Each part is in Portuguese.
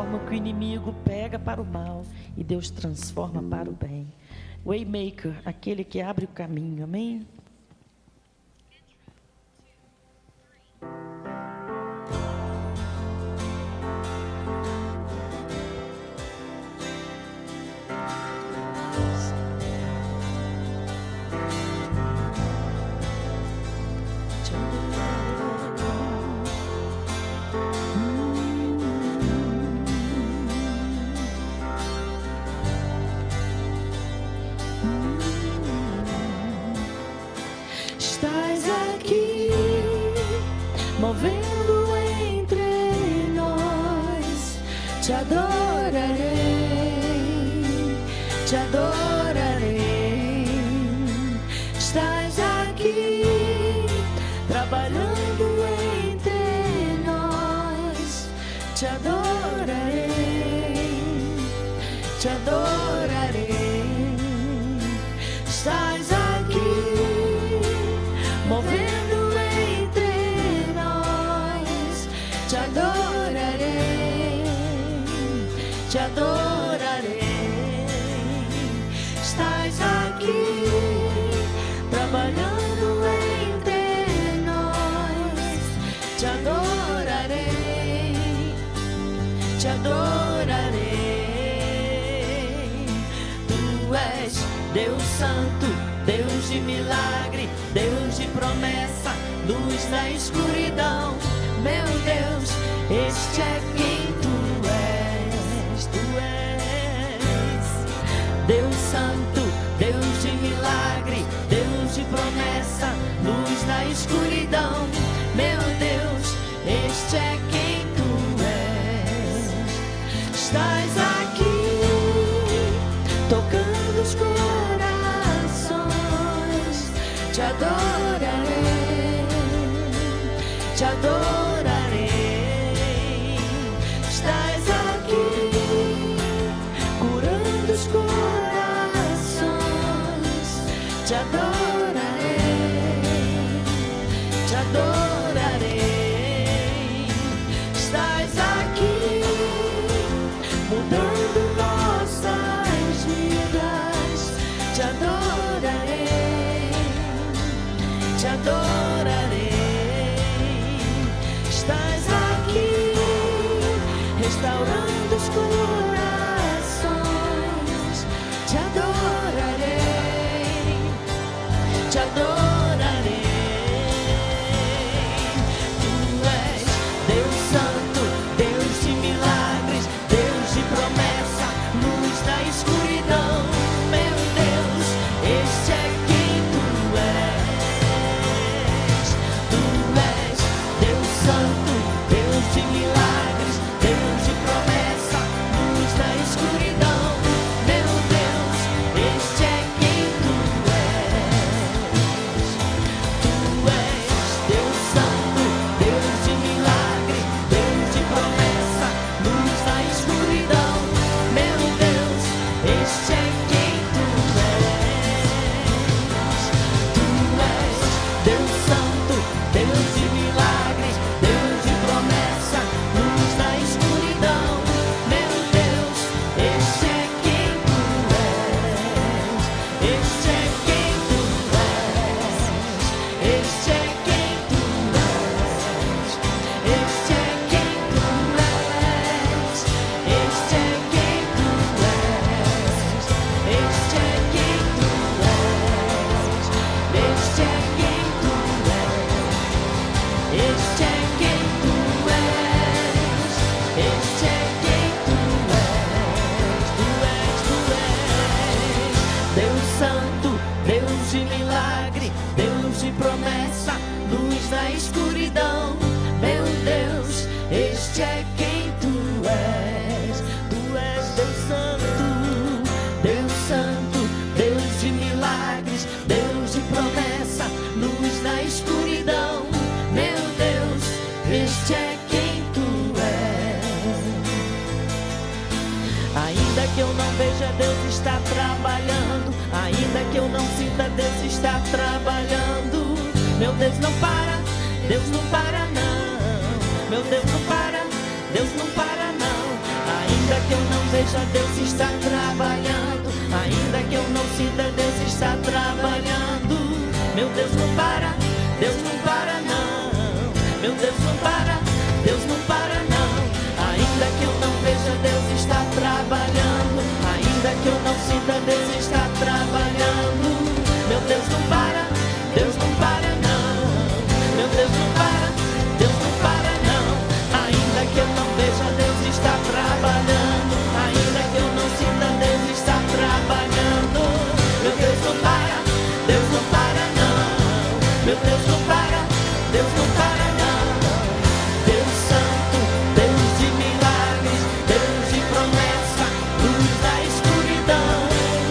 alma que o inimigo pega para o mal e Deus transforma para o bem. Waymaker, aquele que abre o caminho, amém? Estás aqui, movendo entre nós. Te adorarei, te adorarei. Estás aqui, trabalhando entre nós. Te adorarei, te adorarei. Estás aqui, movendo entre nós. Te adorarei, te adorarei. Estás aqui, trabalhando entre nós. Te adorarei, te adorarei. Tu és Deus Santo, Deus de milagre, Deus de promessa, luz na escuridão. Meu Deus, este é quem tu és. Tu és Deus Santo, Deus de milagre, Deus de promessa, luz na escuridão. Meu Deus, este é quem tu és. Estás aqui, tocando os corações. Te adorarei, te adorarei. Estás aqui, curando os corações. Te adorarei, te adorarei. Estás aqui, mudando nossas vidas. Te adorarei, te adorarei. Estás aqui, restaurando os corações. Te adorarei, te adorarei. Tu és Deus Santo, Deus de milagres, Deus de promessa, luz na escuridão. Meu Deus, este é quem tu és. Tu és Deus Santo, Deus de milagres, Deus de promessa, luz na escuridão. Meu Deus, este é quem tu és. Tu és Deus Santo, Deus de milagre, Deus de promessa, luz na escuridão. Meu Deus, este é quem tu és. Tu és Deus Santo, Deus de milagres, Deus de promessa, luz na escuridão. Meu Deus, este é quem tu és. Este é quem tu és. Este é quem tu és. Este é quem tu és. Este é quem tu és. Este é quem tu és. Este é quem tu és. Este é quem tu és. Este é quem tu és. Tu és. Deus Santo, Deus de milagre, Deus de promessa, luz na escuridão. Meu Deus, este é quem tu és. Tu és Deus Santo, Deus Santo, Deus de milagres, Deus de promessa, luz na escuridão. Meu Deus, este é quem tu és. Ainda que eu não veja, Deus está trabalhando. Ainda que eu não sinta, Deus está trabalhando. Meu Deus não para, Deus não para não. Meu Deus não para, Deus não para não. Ainda que eu não veja, Deus está trabalhando. Ainda que eu não sinta, Deus está trabalhando. Meu Deus não para, Deus não para não. Meu Deus não para, Deus não para não. Ainda que eu não veja, Deus está trabalhando. Ainda que eu não sinta, Deus está trabalhando. Meu Deus não para, Deus não para não. Meu Deus não para, Deus não para não. Ainda que eu não veja, Deus está trabalhando. Ainda que eu não sinta, Deus está trabalhando. Meu Deus não para, Deus não para não. Meu Deus não para, Deus não para não. Deus santo, Deus de milagres, Deus de promessa, luz da escuridão.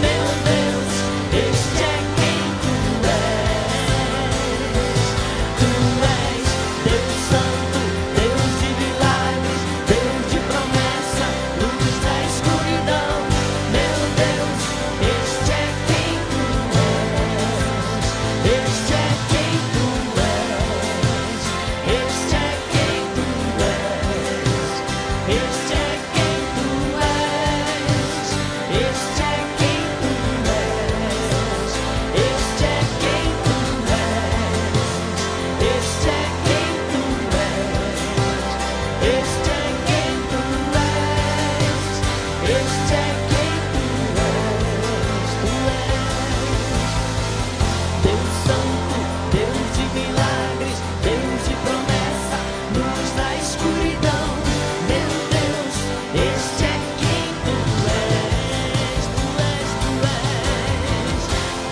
Meu Deus, este é quem tu és. Tu és Deus santo, Deus de milagres, Deus de promessa, luz da escuridão. Meu Deus, este é quem tu és. Este é quem tu és. Este é quem tu és. Este é quem tu és. Este é quem tu és. Este é quem tu és. Este é quem tu és. Este é quem tu és. Este é quem tu és. Deus santo, Deus de milagres, Deus de promessa, luz da escuridão. Meu Deus, este é quem tu és. Tu és, tu és.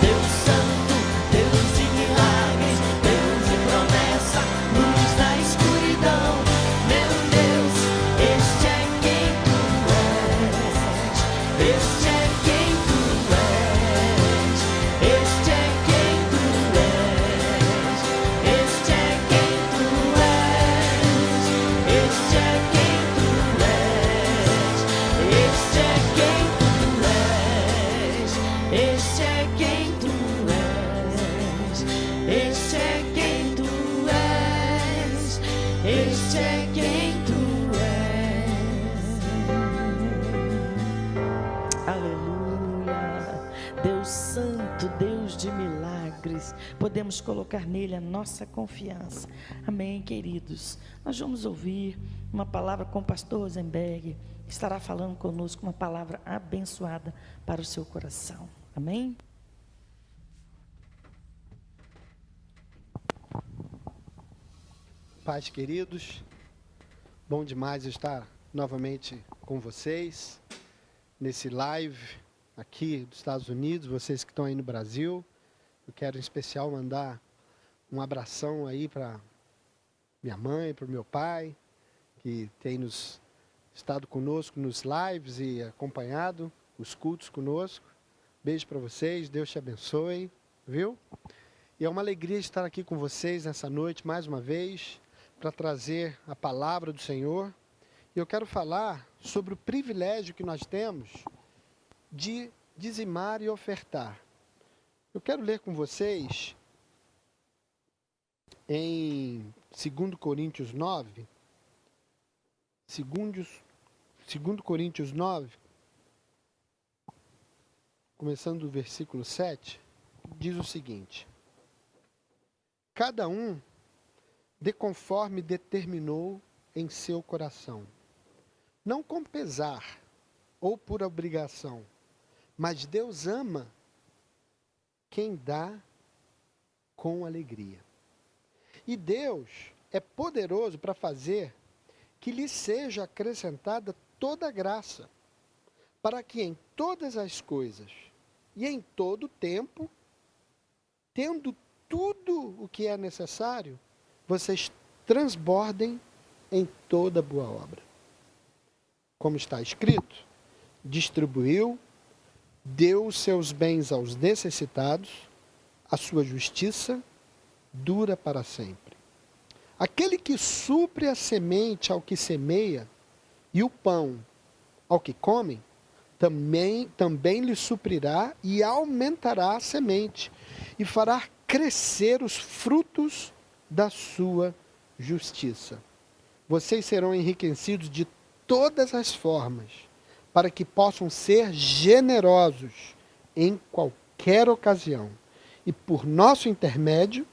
Deus santo, Deus de milagres, Deus de promessa, luz da escuridão. Meu Deus, este é quem tu és. Este é quem tu és. Este é quem tu és. Este é quem tu és. Este é quem tu és. Este é quem tu és. Este é quem tu és. Este é quem tu és. Este é quem tu és. Aleluia. Deus santo, Deus de milagres. Podemos colocar nele a nossa confiança. Amém, queridos. Nós vamos ouvir uma palavra com o pastor Rosenberg, que estará falando conosco uma palavra abençoada para o seu coração. Amém? Paz, queridos, bom demais estar novamente com vocês, nesse live aqui dos Estados Unidos, vocês que estão aí no Brasil. Eu quero em especial mandar um abração aí para minha mãe, para o meu pai, que tem estado conosco nos lives e acompanhado os cultos conosco. Beijo para vocês, Deus te abençoe, viu? E é uma alegria estar aqui com vocês nessa noite, mais uma vez, para trazer a palavra do Senhor. E eu quero falar sobre o privilégio que nós temos de dizimar e ofertar. Eu quero ler com vocês em 2 Coríntios 9, 2 Coríntios 9, começando do versículo 7, diz o seguinte: cada um dê conforme determinou em seu coração, não com pesar ou por obrigação, mas Deus ama quem dá com alegria. E Deus é poderoso para fazer que lhe seja acrescentada toda a graça, para que em todas as coisas e em todo o tempo, tendo tudo o que é necessário, vocês transbordem em toda boa obra. Como está escrito, distribuiu, deu os seus bens aos necessitados, a sua justiça dura para sempre. Aquele que supre a semente ao que semeia e o pão ao que come, também lhe suprirá e aumentará a semente e fará crescer os frutos da sua justiça. Vocês serão enriquecidos de todas as formas, para que possam ser generosos em qualquer ocasião, e por nosso intermédio,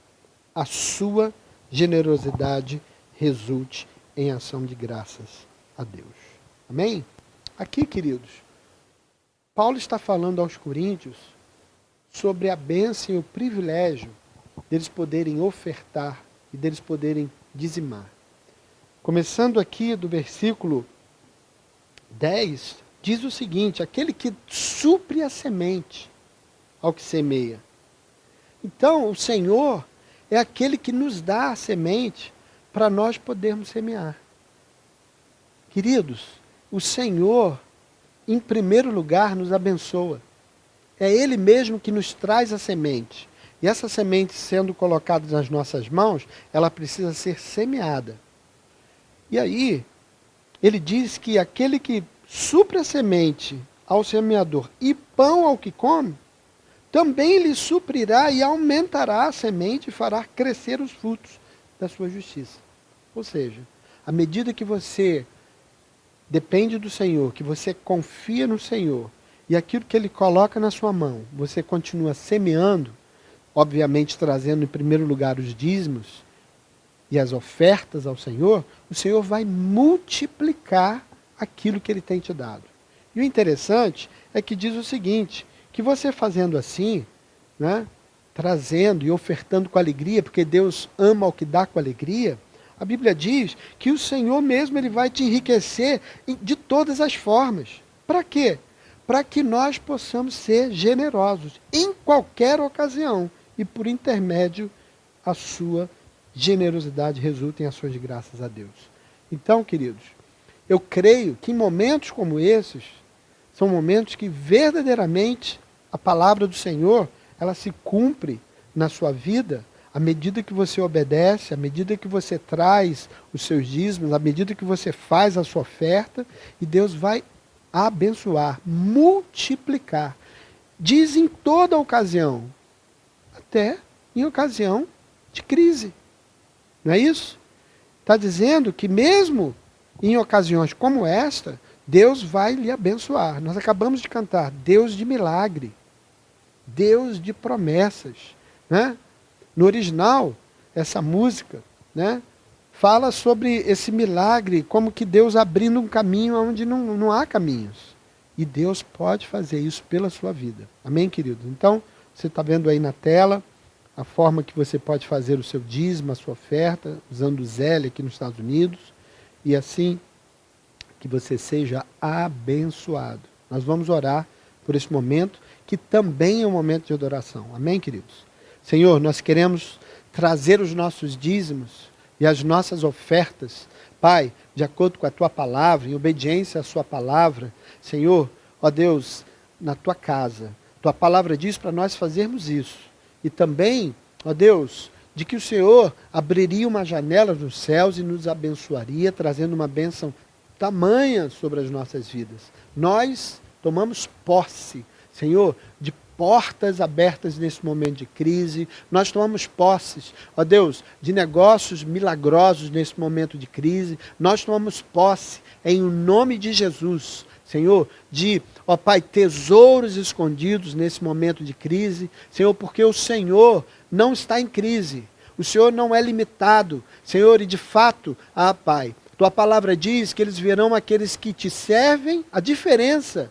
a sua generosidade resulte em ação de graças a Deus. Amém? Aqui, queridos, Paulo está falando aos coríntios sobre a bênção e o privilégio deles poderem ofertar e deles poderem dizimar. Começando aqui do versículo 10, diz o seguinte: aquele que supre a semente ao que semeia. Então, o Senhor é aquele que nos dá a semente para nós podermos semear. Queridos, o Senhor, em primeiro lugar, nos abençoa. É Ele mesmo que nos traz a semente. E essa semente, sendo colocada nas nossas mãos, ela precisa ser semeada. E aí, ele diz que aquele que supre a semente ao semeador e pão ao que come, também lhe suprirá e aumentará a semente e fará crescer os frutos da sua justiça. Ou seja, à medida que você depende do Senhor, que você confia no Senhor, e aquilo que Ele coloca na sua mão, você continua semeando, obviamente trazendo em primeiro lugar os dízimos e as ofertas ao Senhor, o Senhor vai multiplicar aquilo que Ele tem te dado. E o interessante é que diz o seguinte, que você fazendo assim, né, trazendo e ofertando com alegria, porque Deus ama o que dá com alegria, a Bíblia diz que o Senhor mesmo Ele vai te enriquecer de todas as formas. Para quê? Para que nós possamos ser generosos em qualquer ocasião e por intermédio a sua generosidade resulta em ações de graças a Deus. Então, queridos, eu creio que em momentos como esses, são momentos que verdadeiramente a palavra do Senhor, ela se cumpre na sua vida à medida que você obedece, à medida que você traz os seus dízimos, à medida que você faz a sua oferta, e Deus vai abençoar, multiplicar. Diz em toda ocasião, até em ocasião de crise. Não é isso? Está dizendo que mesmo em ocasiões como esta, Deus vai lhe abençoar. Nós acabamos de cantar, Deus de milagre, Deus de promessas. Né? No original, essa música, né, fala sobre esse milagre, como que Deus abrindo um caminho onde não há caminhos. E Deus pode fazer isso pela sua vida. Amém, querido? Então, você está vendo aí na tela a forma que você pode fazer o seu dízimo, a sua oferta, usando o Zelle aqui nos Estados Unidos, e assim que você seja abençoado. Nós vamos orar por esse momento, que também é um momento de adoração. Amém, queridos? Senhor, nós queremos trazer os nossos dízimos e as nossas ofertas, Pai, de acordo com a Tua palavra, em obediência à Sua palavra. Senhor, ó Deus, na Tua casa. Tua palavra diz para nós fazermos isso. E também, ó Deus, de que o Senhor abriria uma janela nos céus e nos abençoaria, trazendo uma bênção tamanha sobre as nossas vidas. Nós tomamos posse, Senhor, de portas abertas nesse momento de crise. Nós tomamos posses, ó Deus, de negócios milagrosos nesse momento de crise. Nós tomamos posse, em nome de Jesus, Senhor, de, ó Pai, tesouros escondidos nesse momento de crise. Senhor, porque o Senhor não está em crise. O Senhor não é limitado, Senhor, e de fato, Pai, Tua palavra diz que eles verão aqueles que te servem, a diferença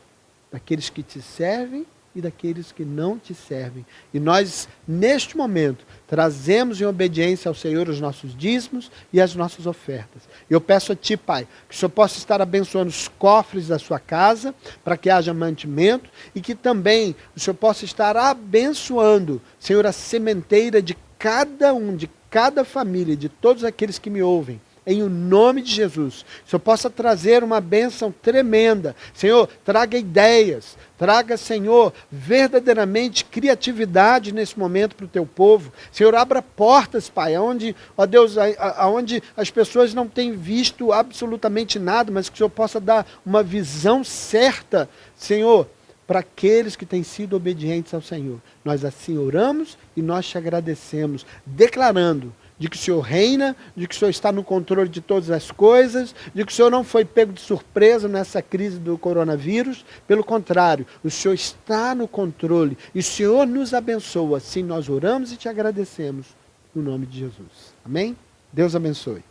daqueles que te servem e daqueles que não te servem. E nós, neste momento, trazemos em obediência ao Senhor os nossos dízimos e as nossas ofertas. Eu peço a Ti, Pai, que o Senhor possa estar abençoando os cofres da sua casa, para que haja mantimento, e que também o Senhor possa estar abençoando, Senhor, a sementeira de cada um, de cada família, de todos aqueles que me ouvem. Em o nome de Jesus, o Senhor possa trazer uma bênção tremenda. Senhor, traga ideias, traga, Senhor, verdadeiramente criatividade nesse momento para o Teu povo. Senhor, abra portas, Pai, onde, ó Deus, aonde as pessoas não têm visto absolutamente nada, mas que o Senhor possa dar uma visão certa, Senhor, para aqueles que têm sido obedientes ao Senhor. Nós assim oramos e nós Te agradecemos, declarando de que o Senhor reina, de que o Senhor está no controle de todas as coisas, de que o Senhor não foi pego de surpresa nessa crise do coronavírus. Pelo contrário, o Senhor está no controle e o Senhor nos abençoa. Assim nós oramos e te agradecemos no nome de Jesus. Amém? Deus abençoe.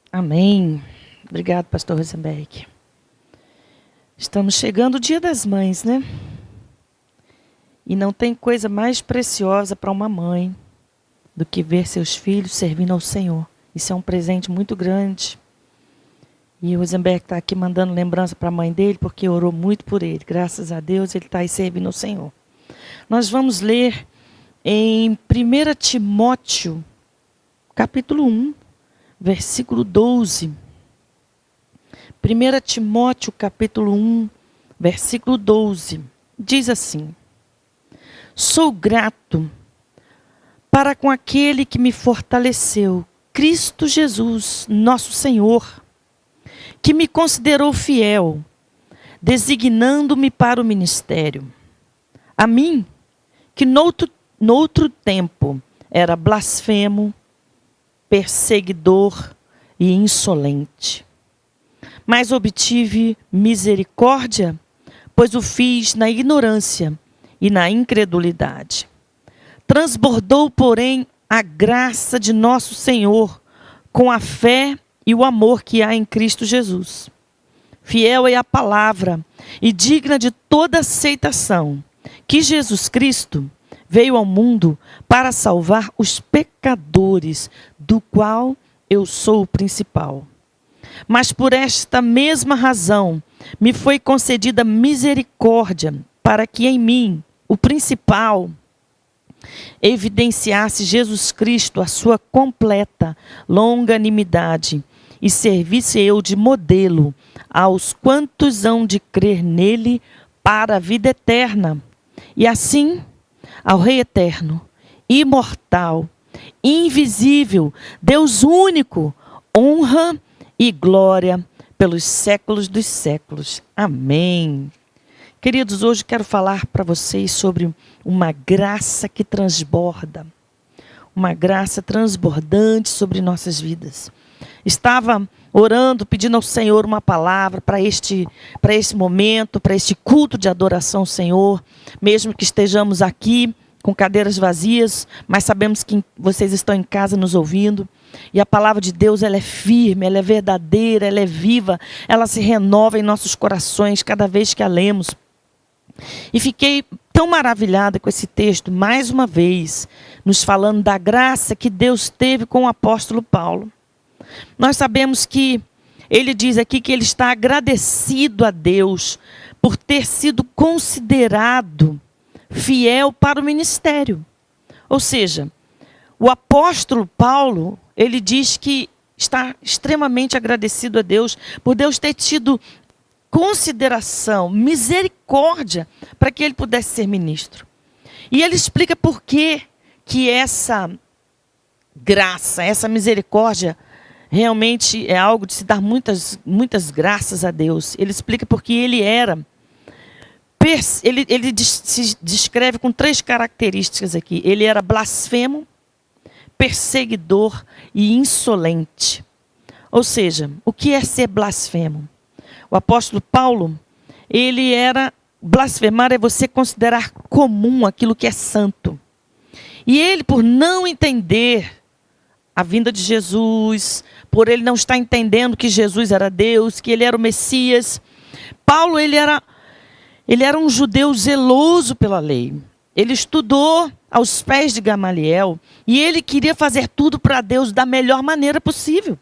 Amém. Obrigado, pastor Rosenberg. Estamos chegando o Dia das Mães, né? E não tem coisa mais preciosa para uma mãe do que ver seus filhos servindo ao Senhor. Isso é um presente muito grande. E o Rosenberg está aqui mandando lembrança para a mãe dele, porque orou muito por ele. Graças a Deus, ele está aí servindo ao Senhor. Nós vamos ler em 1 Timóteo, capítulo 1, versículo 12. 1 Timóteo, capítulo 1, versículo 12. Diz assim: sou grato para com aquele que me fortaleceu, Cristo Jesus, nosso Senhor, que me considerou fiel, designando-me para o ministério. A mim, que noutro tempo era blasfemo, perseguidor e insolente. Mas obtive misericórdia, pois o fiz na ignorância e na incredulidade. Transbordou, porém, a graça de nosso Senhor com a fé e o amor que há em Cristo Jesus. Fiel é a palavra e digna de toda aceitação, que Jesus Cristo veio ao mundo para salvar os pecadores, do qual eu sou o principal. Mas por esta mesma razão me foi concedida misericórdia, para que em mim, o principal, evidenciasse Jesus Cristo a sua completa longanimidade e servisse eu de modelo aos quantos hão de crer nele para a vida eterna. E assim, ao Rei eterno, imortal, invisível, Deus único, honra e glória pelos séculos dos séculos. Amém. Queridos, hoje quero falar para vocês sobre uma graça que transborda. Uma graça transbordante sobre nossas vidas. Estava orando, pedindo ao Senhor uma palavra para este momento, para este culto de adoração ao Senhor. Mesmo que estejamos aqui com cadeiras vazias, mas sabemos que vocês estão em casa nos ouvindo. E a palavra de Deus, ela é firme, ela é verdadeira, ela é viva, ela se renova em nossos corações cada vez que a lemos. E fiquei tão maravilhada com esse texto, mais uma vez, nos falando da graça que Deus teve com o apóstolo Paulo. Nós sabemos que ele diz aqui que ele está agradecido a Deus por ter sido considerado fiel para o ministério. Ou seja, o apóstolo Paulo, ele diz que está extremamente agradecido a Deus por Deus ter tido consideração, misericórdia para que ele pudesse ser ministro. E ele explica por que essa graça, essa misericórdia realmente é algo de se dar muitas graças a Deus. Ele explica porque ele se descreve com 3 características aqui. Ele era blasfemo, perseguidor e insolente. Ou seja, o que é ser blasfemo? O apóstolo Paulo, ele era... Blasfemar é você considerar comum aquilo que é santo. E ele, por não entender a vinda de Jesus, por ele não estar entendendo que Jesus era Deus, que ele era o Messias, Paulo, ele era um judeu zeloso pela lei. Ele estudou aos pés de Gamaliel e ele queria fazer tudo para Deus da melhor maneira possível.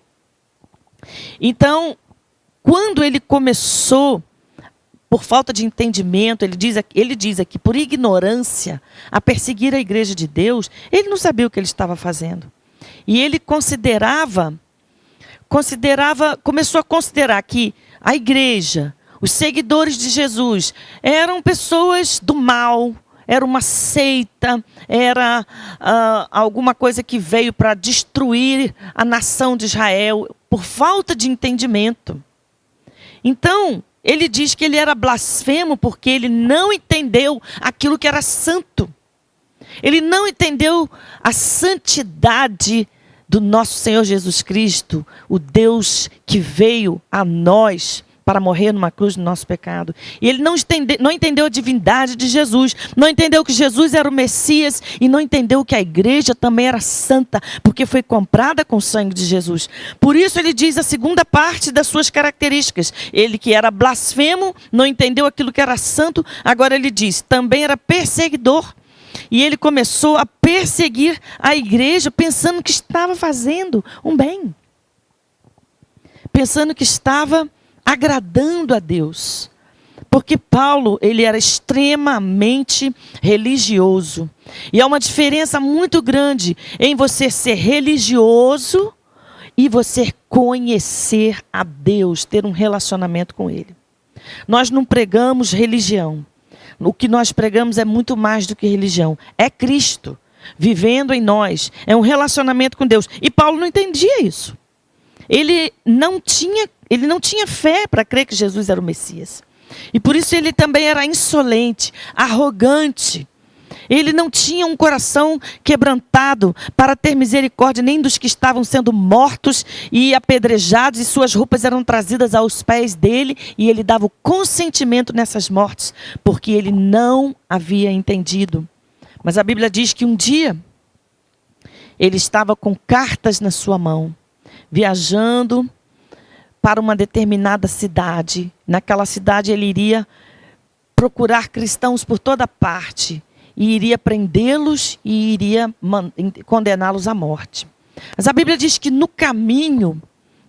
Então, quando ele começou, por falta de entendimento, ele diz aqui, por ignorância, a perseguir a igreja de Deus, ele não sabia o que ele estava fazendo. E ele começou a considerar que a igreja, os seguidores de Jesus, eram pessoas do mal, era uma seita, era alguma coisa que veio para destruir a nação de Israel, por falta de entendimento. Então, ele diz que ele era blasfemo porque ele não entendeu aquilo que era santo. Ele não entendeu a santidade do nosso Senhor Jesus Cristo, o Deus que veio a nós para morrer numa cruz no nosso pecado. E ele não entendeu a divindade de Jesus, não entendeu que Jesus era o Messias e não entendeu que a igreja também era santa, porque foi comprada com o sangue de Jesus. Por isso ele diz a segunda parte das suas características. Ele que era blasfemo, não entendeu aquilo que era santo, agora ele diz, também era perseguidor. E ele começou a perseguir a igreja pensando que estava fazendo um bem. Pensando que estava agradando a Deus. Porque Paulo, ele era extremamente religioso. E há uma diferença muito grande em você ser religioso e você conhecer a Deus, ter um relacionamento com Ele. Nós não pregamos religião. O que nós pregamos é muito mais do que religião. É Cristo vivendo em nós. É um relacionamento com Deus. E Paulo não entendia isso. Ele não tinha fé para crer que Jesus era o Messias. E por isso ele também era insolente, arrogante. Ele não tinha um coração quebrantado para ter misericórdia nem dos que estavam sendo mortos e apedrejados, e suas roupas eram trazidas aos pés dele, e ele dava o consentimento nessas mortes, porque ele não havia entendido. Mas a Bíblia diz que um dia ele estava com cartas na sua mão, viajando para uma determinada cidade. Naquela cidade ele iria procurar cristãos por toda parte, e iria prendê-los e iria condená-los à morte. Mas a Bíblia diz que no caminho,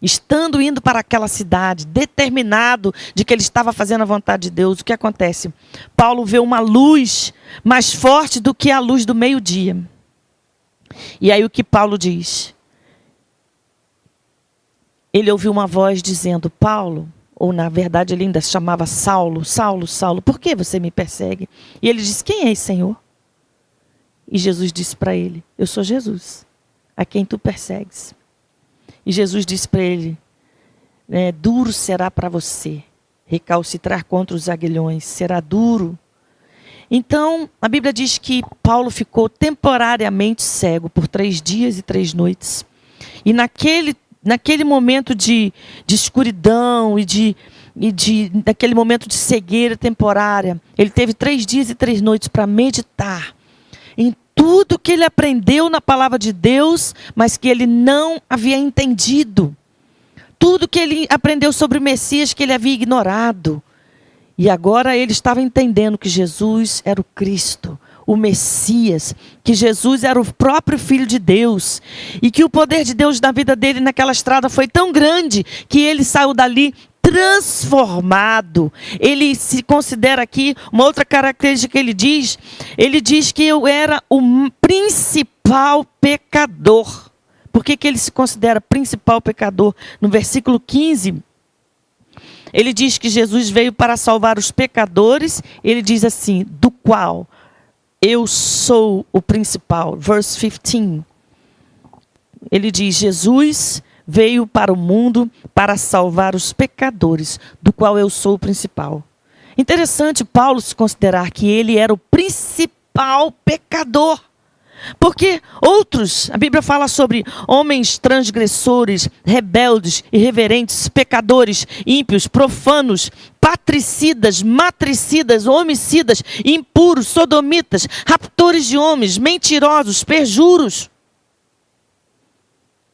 estando indo para aquela cidade, determinado de que ele estava fazendo a vontade de Deus, o que acontece? Paulo vê uma luz mais forte do que a luz do meio-dia. E aí o que Paulo diz? Ele ouviu uma voz dizendo, Paulo, ou na verdade ele ainda chamava Saulo, Saulo, Saulo, por que você me persegue? E ele disse, quem é esse Senhor? E Jesus disse para ele, eu sou Jesus, a quem tu persegues. E Jesus disse para ele, duro será para você recalcitrar contra os aguilhões, será duro. Então, a Bíblia diz que Paulo ficou temporariamente cego por 3 dias e 3 noites. E naquele momento de escuridão naquele momento de cegueira temporária, ele teve 3 dias e 3 noites para meditar em tudo que ele aprendeu na palavra de Deus, mas que ele não havia entendido. Tudo que ele aprendeu sobre o Messias que ele havia ignorado. E agora ele estava entendendo que Jesus era o Cristo, o Messias, que Jesus era o próprio Filho de Deus, e que o poder de Deus na vida dele naquela estrada foi tão grande, que ele saiu dali transformado. Ele se considera aqui, uma outra característica que ele diz que eu era o principal pecador. Por que ele se considera principal pecador? No versículo 15, ele diz que Jesus veio para salvar os pecadores, ele diz assim, do qual eu sou o principal. Verse 15. Ele diz, Jesus veio para o mundo para salvar os pecadores, do qual eu sou o principal. Interessante Paulo se considerar que ele era o principal pecador. Porque outros, a Bíblia fala sobre homens transgressores, rebeldes, irreverentes, pecadores, ímpios, profanos, patricidas, matricidas, homicidas, impuros, sodomitas, raptores de homens, mentirosos, perjuros.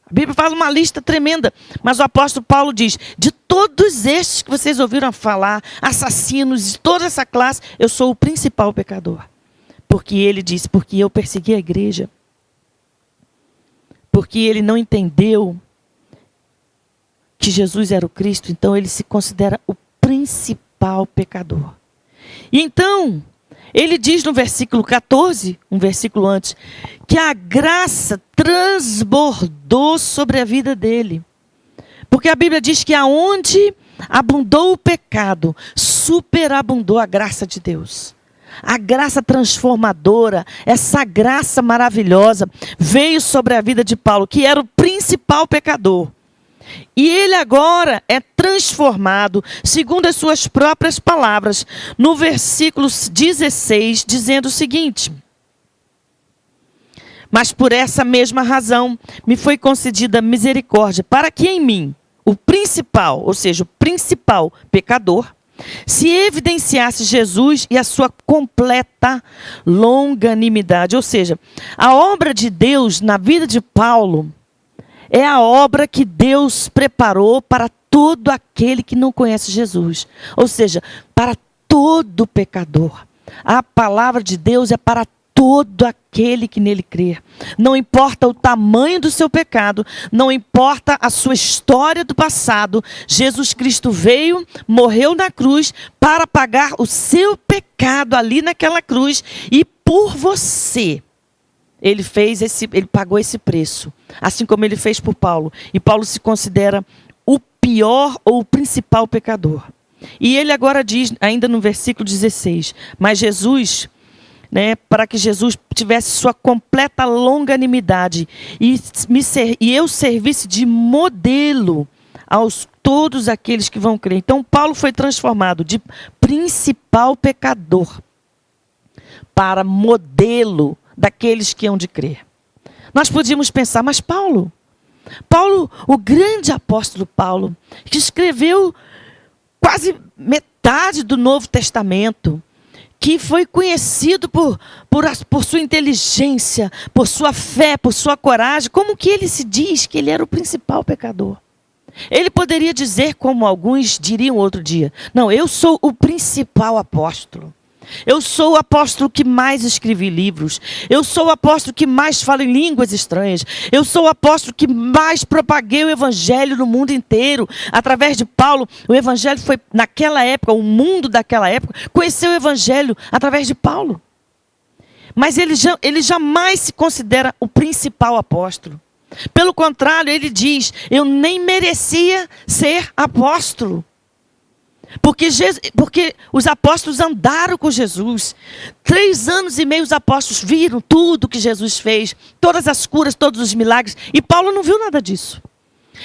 A Bíblia fala uma lista tremenda, mas o apóstolo Paulo diz, de todos estes que vocês ouviram falar, assassinos, de toda essa classe, eu sou o principal pecador. Porque ele diz, porque eu persegui a igreja. Porque ele não entendeu que Jesus era o Cristo, então ele se considera o principal pecador. E então, ele diz no versículo 14, um versículo antes, que a graça transbordou sobre a vida dele. Porque a Bíblia diz que aonde abundou o pecado, superabundou a graça de Deus. A graça transformadora, essa graça maravilhosa, veio sobre a vida de Paulo, que era o principal pecador. E ele agora é transformado, segundo as suas próprias palavras, no versículo 16, dizendo o seguinte: mas por essa mesma razão me foi concedida misericórdia, para que em mim, o principal, ou seja, o principal pecador, se evidenciasse Jesus e a sua completa longanimidade. Ou seja, a obra de Deus na vida de Paulo é a obra que Deus preparou para todo aquele que não conhece Jesus. Ou seja, para todo pecador. A palavra de Deus é para todo aquele que nele crer. Não importa o tamanho do seu pecado, não importa a sua história do passado, Jesus Cristo veio, morreu na cruz para pagar o seu pecado ali naquela cruz, e por você ele pagou esse preço, assim como ele fez por Paulo. E Paulo se considera o pior ou o principal pecador. E ele agora diz, ainda no versículo 16, mas Jesus, para que Jesus tivesse sua completa longanimidade e eu servisse de modelo aos todos aqueles que vão crer. Então Paulo foi transformado de principal pecador para modelo daqueles que hão de crer. Nós podíamos pensar, mas Paulo, o grande apóstolo Paulo, que escreveu quase metade do Novo Testamento, que foi conhecido por sua inteligência, por sua fé, por sua coragem, como que ele se diz que ele era o principal pecador? Ele poderia dizer, como alguns diriam outro dia, não, eu sou o principal apóstolo. Eu sou o apóstolo que mais escrevi livros. Eu sou o apóstolo que mais fala em línguas estranhas. Eu sou o apóstolo que mais propaguei o evangelho no mundo inteiro. Através de Paulo, o evangelho foi, naquela época, o mundo daquela época, conheceu o evangelho através de Paulo. Mas ele jamais se considera o principal apóstolo. Pelo contrário, ele diz, eu nem merecia ser apóstolo. Porque os apóstolos andaram com Jesus. 3 anos e meio os apóstolos viram tudo que Jesus fez. Todas as curas, todos os milagres. E Paulo não viu nada disso.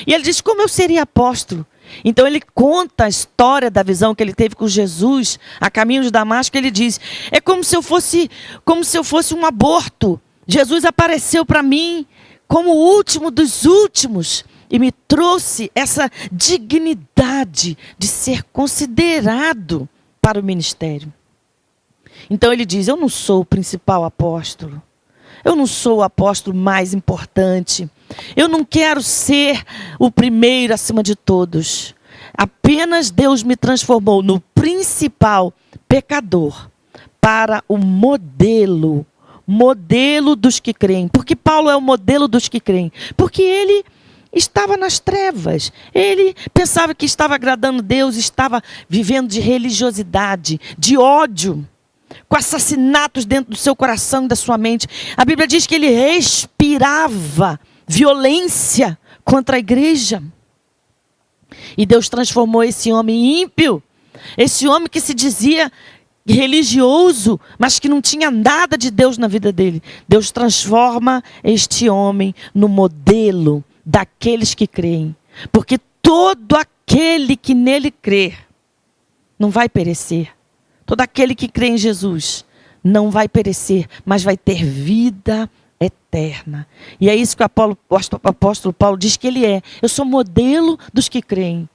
E ele diz, como eu seria apóstolo? Então ele conta a história da visão que ele teve com Jesus a caminho de Damasco. Ele diz, é como se eu fosse um aborto. Jesus apareceu para mim como o último dos últimos. E me trouxe essa dignidade de ser considerado para o ministério. Então ele diz, eu não sou o principal apóstolo. Eu não sou o apóstolo mais importante. Eu não quero ser o primeiro acima de todos. Apenas Deus me transformou no principal pecador para o modelo dos que creem. Porque Paulo é o modelo dos que creem. Porque ele estava nas trevas. Ele pensava que estava agradando Deus, estava vivendo de religiosidade, de ódio, com assassinatos dentro do seu coração e da sua mente. A Bíblia diz que ele respirava violência contra a igreja. E Deus transformou esse homem ímpio, esse homem que se dizia religioso, mas que não tinha nada de Deus na vida dele. Deus transforma este homem no modelo daqueles que creem. Porque todo aquele que nele crer não vai perecer. Todo aquele que crê em Jesus não vai perecer, mas vai ter vida eterna. E é isso que o apóstolo Paulo diz que ele é. Eu sou modelo dos que creem.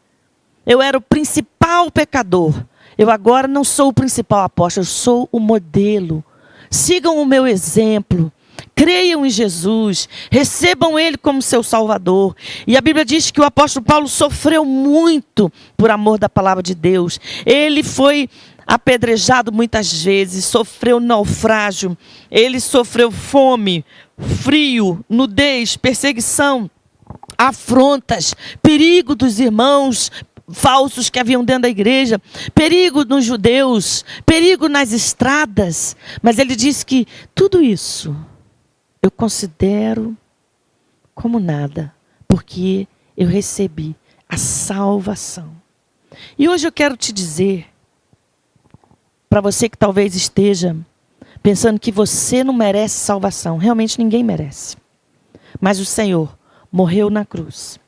Eu era o principal pecador. Eu agora não sou o principal apóstolo, eu sou o modelo. Sigam o meu exemplo. Creiam em Jesus, recebam Ele como seu Salvador. E a Bíblia diz que o apóstolo Paulo sofreu muito por amor da palavra de Deus. Ele foi apedrejado muitas vezes, sofreu naufrágio, ele sofreu fome, frio, nudez, perseguição, afrontas, perigo dos irmãos falsos que haviam dentro da igreja, perigo nos judeus, perigo nas estradas. Mas ele disse que tudo isso eu considero como nada, porque eu recebi a salvação. E hoje eu quero te dizer, para você que talvez esteja pensando que você não merece salvação, realmente ninguém merece. Mas o Senhor morreu na cruz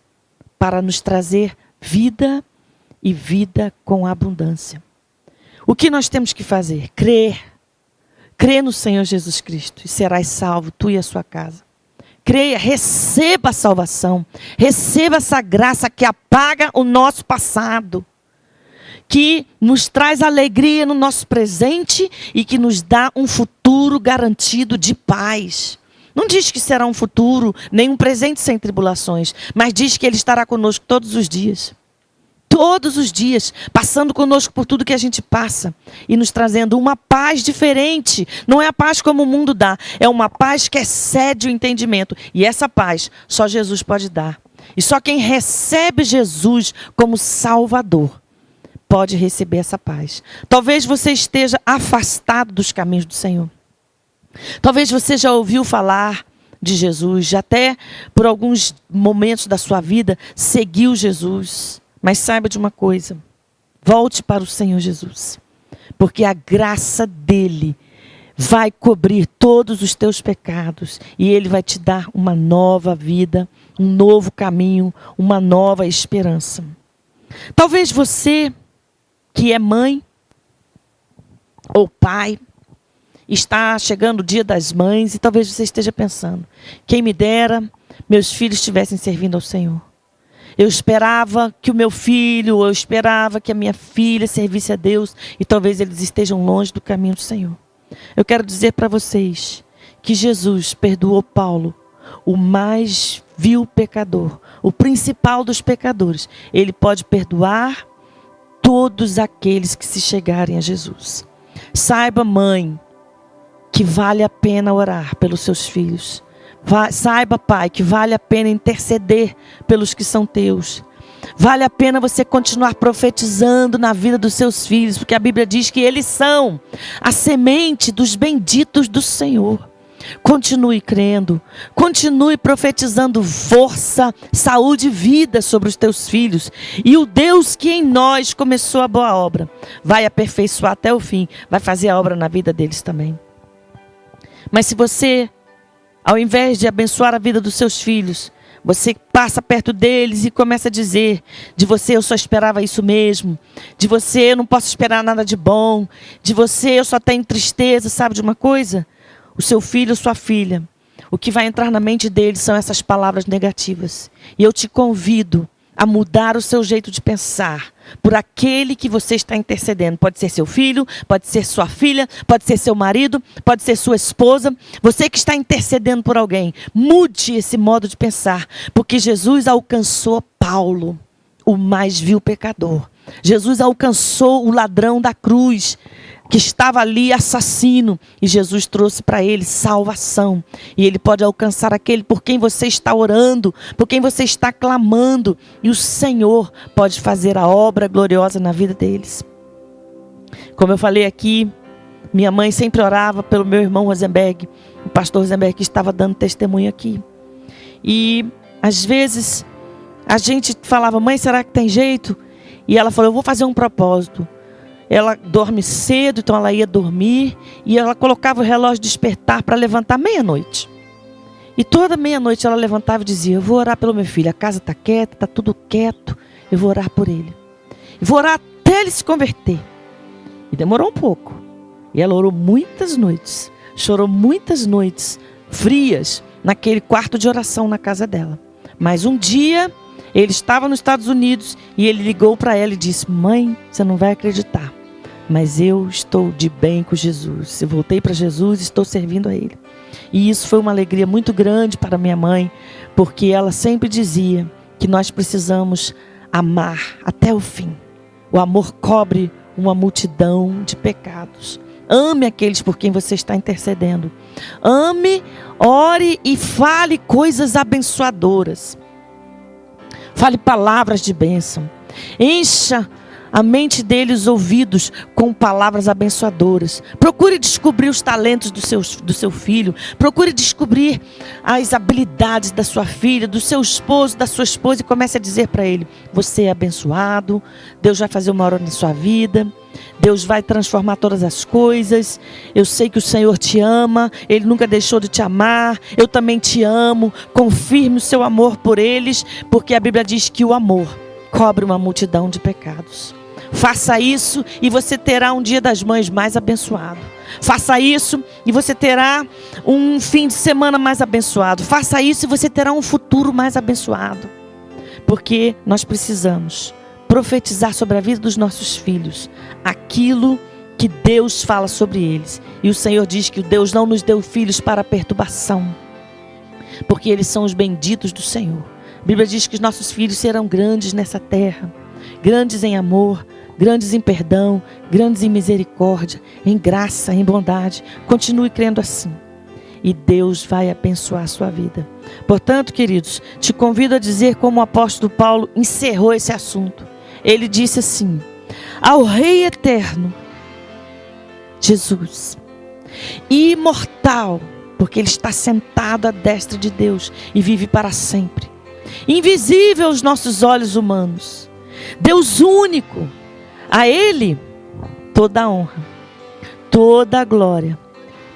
para nos trazer vida e vida com abundância. O que nós temos que fazer? Crer. Crer no Senhor Jesus Cristo e serás salvo, tu e a sua casa. Creia, receba a salvação, receba essa graça que apaga o nosso passado, que nos traz alegria no nosso presente e que nos dá um futuro garantido de paz. Não diz que será um futuro, nem um presente sem tribulações, mas diz que Ele estará conosco todos os dias. Todos os dias, passando conosco por tudo que a gente passa e nos trazendo uma paz diferente. Não é a paz como o mundo dá, é uma paz que excede o entendimento. E essa paz só Jesus pode dar. E só quem recebe Jesus como Salvador pode receber essa paz. Talvez você esteja afastado dos caminhos do Senhor. Talvez você já ouviu falar de Jesus, já até por alguns momentos da sua vida seguiu Jesus. Mas saiba de uma coisa, volte para o Senhor Jesus, porque a graça dele vai cobrir todos os teus pecados e Ele vai te dar uma nova vida, um novo caminho, uma nova esperança. Talvez você, que é mãe ou pai, está chegando o Dia das Mães e talvez você esteja pensando, quem me dera meus filhos estivessem servindo ao Senhor. Eu esperava que o meu filho, ou eu esperava que a minha filha servisse a Deus e talvez eles estejam longe do caminho do Senhor. Eu quero dizer para vocês que Jesus perdoou Paulo, o mais vil pecador, o principal dos pecadores. Ele pode perdoar todos aqueles que se chegarem a Jesus. Saiba, mãe, que vale a pena orar pelos seus filhos. Saiba, pai, que vale a pena interceder pelos que são teus. Vale a pena você continuar profetizando na vida dos seus filhos, porque a Bíblia diz que eles são a semente dos benditos do Senhor. Continue crendo, continue profetizando força, saúde e vida sobre os teus filhos. E o Deus que em nós começou a boa obra, vai aperfeiçoar até o fim, vai fazer a obra na vida deles também. Mas se você, ao invés de abençoar a vida dos seus filhos, você passa perto deles e começa a dizer, de você eu só esperava isso mesmo, de você eu não posso esperar nada de bom, de você eu só tenho tristeza, sabe de uma coisa? O seu filho ou sua filha, o que vai entrar na mente deles são essas palavras negativas. E eu te convido a mudar o seu jeito de pensar por aquele que você está intercedendo. Pode ser seu filho, pode ser sua filha, pode ser seu marido, pode ser sua esposa. Você que está intercedendo por alguém, mude esse modo de pensar, porque Jesus alcançou Paulo, o mais vil pecador. Jesus alcançou o ladrão da cruz, que estava ali assassino, e Jesus trouxe para ele salvação. E ele pode alcançar aquele por quem você está orando, por quem você está clamando, e o Senhor pode fazer a obra gloriosa na vida deles. Como eu falei aqui, minha mãe sempre orava pelo meu irmão Rosenberg, o pastor Rosenberg, que estava dando testemunho aqui. E às vezes a gente falava, mãe, será que tem jeito? E ela falou, eu vou fazer um propósito. Ela dorme cedo, então ela ia dormir e ela colocava o relógio de despertar para levantar meia-noite. E toda meia-noite ela levantava e dizia, eu vou orar pelo meu filho, a casa está quieta, está tudo quieto, eu vou orar por ele. Eu vou orar até ele se converter. E demorou um pouco. E ela orou muitas noites, chorou muitas noites frias naquele quarto de oração na casa dela. Mas um dia ele estava nos Estados Unidos e ele ligou para ela e disse, mãe, você não vai acreditar, mas eu estou de bem com Jesus. Eu voltei para Jesus e estou servindo a Ele. E isso foi uma alegria muito grande para minha mãe, porque ela sempre dizia que nós precisamos amar até o fim. O amor cobre uma multidão de pecados. Ame aqueles por quem você está intercedendo. Ame, ore e fale coisas abençoadoras. Fale palavras de bênção. Encha a mente dele, os ouvidos com palavras abençoadoras. Procure descobrir os talentos do seu filho. Procure descobrir as habilidades da sua filha, do seu esposo, da sua esposa, e comece a dizer para ele: você é abençoado, Deus vai fazer uma obra na sua vida, Deus vai transformar todas as coisas. Eu sei que o Senhor te ama, Ele nunca deixou de te amar, eu também te amo. Confirme o seu amor por eles, porque a Bíblia diz que o amor cobre uma multidão de pecados. Faça isso e você terá um Dia das Mães mais abençoado. Faça isso e você terá um fim de semana mais abençoado. Faça isso e você terá um futuro mais abençoado. Porque nós precisamos profetizar sobre a vida dos nossos filhos aquilo que Deus fala sobre eles. E o Senhor diz que Deus não nos deu filhos para perturbação, porque eles são os benditos do Senhor. A Bíblia diz que os nossos filhos serão grandes nessa terra, grandes em amor, grandes em perdão, grandes em misericórdia, em graça, em bondade. Continue crendo assim, e Deus vai abençoar a sua vida. Portanto, queridos, te convido a dizer como o apóstolo Paulo encerrou esse assunto. Ele disse assim: ao Rei eterno, Jesus, imortal, porque Ele está sentado à destra de Deus e vive para sempre, invisível aos nossos olhos humanos, Deus único, a Ele toda a honra, toda a glória,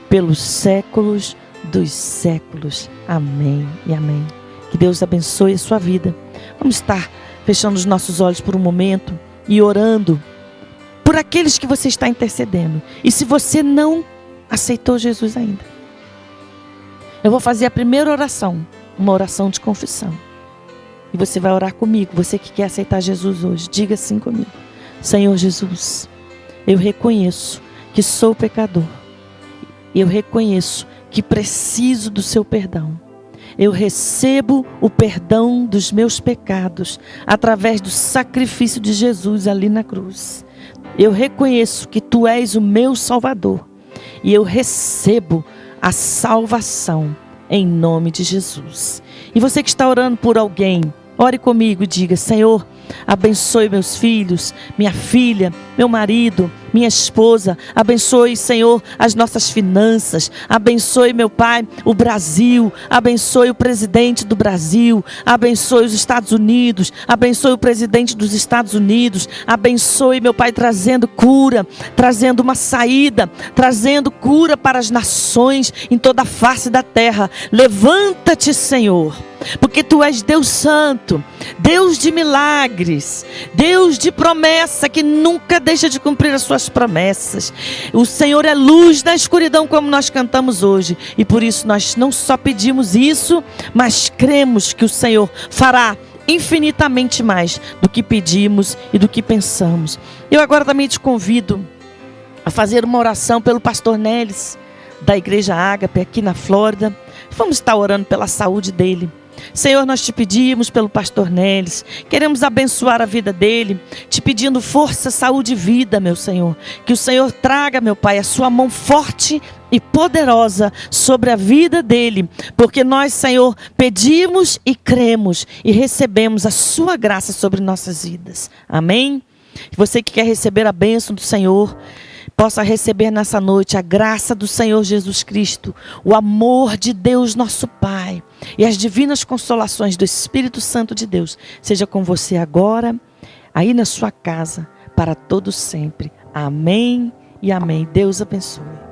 pelos séculos dos séculos. Amém e amém. Que Deus abençoe a sua vida. Vamos estar fechando os nossos olhos por um momento e orando por aqueles que você está intercedendo. E se você não aceitou Jesus ainda, eu vou fazer a primeira oração, uma oração de confissão. E você vai orar comigo, você que quer aceitar Jesus hoje. Diga assim comigo: Senhor Jesus, eu reconheço que sou pecador. Eu reconheço que preciso do seu perdão. Eu recebo o perdão dos meus pecados através do sacrifício de Jesus ali na cruz. Eu reconheço que Tu és o meu Salvador e eu recebo a salvação em nome de Jesus. E você que está orando por alguém, ore comigo e diga: Senhor, abençoe meus filhos, minha filha, meu marido, minha esposa. Abençoe, Senhor, as nossas finanças. Abençoe, meu Pai, o Brasil. Abençoe o presidente do Brasil. Abençoe os Estados Unidos. Abençoe o presidente dos Estados Unidos. Abençoe, meu Pai, trazendo cura, trazendo uma saída, trazendo cura para as nações em toda a face da terra. Levanta-te, Senhor, porque Tu és Deus Santo, Deus de milagres, Deus de promessa que nunca deixa de cumprir as suas promessas. O Senhor é luz na escuridão, como nós cantamos hoje, e por isso nós não só pedimos isso, mas cremos que o Senhor fará infinitamente mais do que pedimos e do que pensamos. Eu agora também te convido a fazer uma oração pelo pastor Nelis, da Igreja Ágape, aqui na Flórida. Vamos estar orando pela saúde dele. Senhor, nós te pedimos pelo pastor Nelis, queremos abençoar a vida dele, te pedindo força, saúde e vida, meu Senhor. Que o Senhor traga, meu Pai, a sua mão forte e poderosa sobre a vida dele, porque nós, Senhor, pedimos e cremos e recebemos a sua graça sobre nossas vidas. Amém? Você que quer receber a bênção do Senhor, possa receber nessa noite a graça do Senhor Jesus Cristo, o amor de Deus nosso Pai e as divinas consolações do Espírito Santo de Deus seja com você agora, aí na sua casa, para todo sempre. Amém e amém. Deus abençoe.